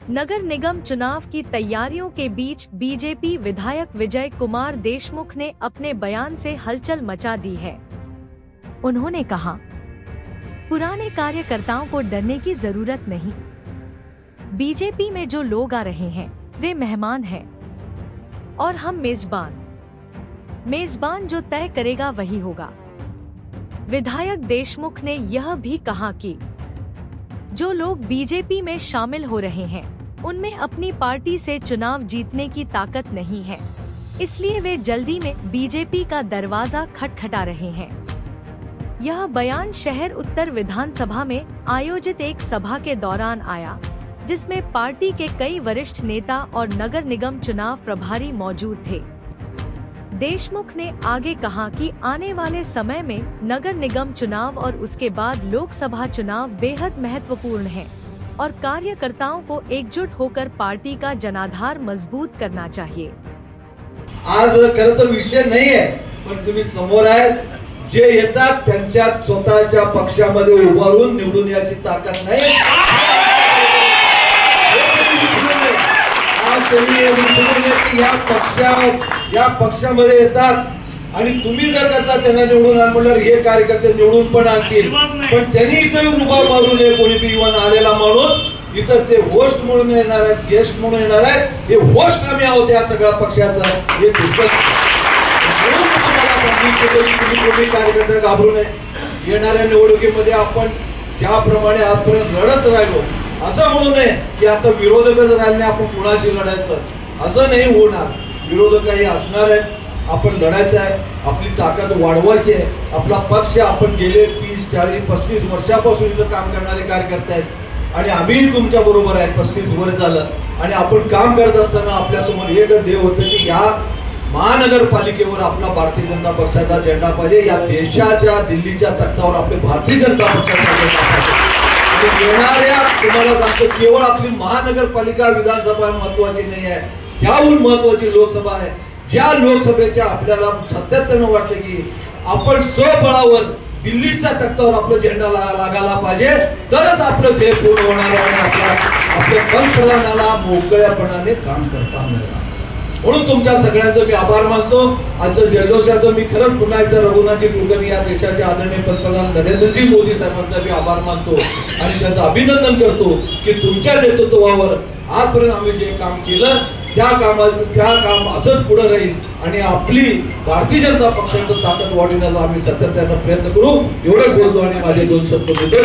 नगर निगम चुनाव की तैयारियों के बीच बीजेपी विधायक विजय कुमार देशमुख ने अपने बयान से हलचल मचा दी है। उन्होंने कहा, पुराने कार्यकर्ताओं को डरने की जरूरत नहीं। बीजेपी में जो लोग आ रहे हैं वे मेहमान हैं और हम मेजबान जो तय करेगा वही होगा। विधायक देशमुख ने यह भी कहा कि जो लोग बीजेपी में शामिल हो रहे हैं उनमें अपनी पार्टी से चुनाव जीतने की ताकत नहीं है, इसलिए वे जल्दी में बीजेपी का दरवाजा खटखटा रहे हैं। यह बयान शहर उत्तर विधानसभा में आयोजित एक सभा के दौरान आया, जिसमें पार्टी के कई वरिष्ठ नेता और नगर निगम चुनाव प्रभारी मौजूद थे। देशमुख ने आगे कहा कि आने वाले समय में नगर निगम चुनाव और उसके बाद लोकसभा चुनाव बेहद महत्वपूर्ण है और कार्यकर्ताओं को एकजुट होकर पार्टी का जनाधार मजबूत करना चाहिए। आज खरं तर विषय नाही आहे, पण तुम्ही समोर आहेत, जे येतात त्यांच्या स्वतःच्या पक्षामध्ये उभारून निवडून याची ताकद नाही। या पक्षामध्ये येतात आणि तुम्ही जर करता त्यांना निवडून आणल्यावर हे कार्यकर्ते निवडून पण आणतील, पण त्यांनी इथे येऊन उभा मारू नये। कोणीतरी इव्हन आलेला माणूस इथं ते होस्ट म्हणून येणार आहेत, गेस्ट म्हणून येणार आहे, हे होस्ट आम्ही आहोत या सगळ्या पक्षाचं। हे तुम्ही कार्यकर्ते घाबरू नये। येणाऱ्या निवडणुकीमध्ये आपण ज्याप्रमाणे आजपर्यंत लढत राहिलो असं म्हणू नये की आता विरोधकच राहिले आपण कुणाशी लढायचं, असं नाही होणार। विरोधक हे असणार आहेत, आपण लढायचं आहे, आपली ताकद वाढवायची आहे। आपला पक्ष आपण गेले 30, 40, 35 वर्षापासून इथं काम करणारे कार्यकर्ते आहेत आणि आम्ही तुमच्या बरोबर आहे। 35 वर्ष झालं आणि आपण काम करत असताना आपल्या समोर एक ध्येय होतं की या महानगरपालिकेवर आपला भारतीय जनता पक्षाचा झेंडा पाहिजे, या देशाच्या दिल्लीच्या तख्तावर आपले भारतीय जनता पक्षाचा झेंडा पाहिजे। येणाऱ्या तुम्हाला सांगतो केवळ आपली महानगरपालिका विधानसभा महत्वाची नाही आहे, त्याहून महत्वाची लोकसभा आहे। ज्या लोकसभेच्या आपल्याला सातत्याने वाटते की आपण स्वबळावर दिल्लीच्या तख्तावर आपला झेंडा लागायला पाहिजे, तरच आपलं ध्येय पूर्ण होणार आहे। आपल्या पंतप्रधानाला मोकळ्यापणाने काम करता येणार। म्हणून तुमच्या सगळ्यांचं मी आभार मानतो। आजचं जल्लोषाचं मी खरंच पुन्हा एकदा रघुनाथजी कुलकर्णी या देशाचे आदरणीय पंतप्रधान नरेंद्रजी मोदी साहेबांचा मी आभार मानतो आणि त्यांचं अभिनंदन करतो की तुमच्या नेतृत्वावर आजपर्यंत आम्ही जे काम केलं त्या काम असंच पुढे राहील आणि आपली भारतीय जनता पक्षाची ताकद वाढवण्याचा आम्ही सातत्याने प्रयत्न करू। एवढं बोलतो आणि माझे 2 शब्द बोलतो।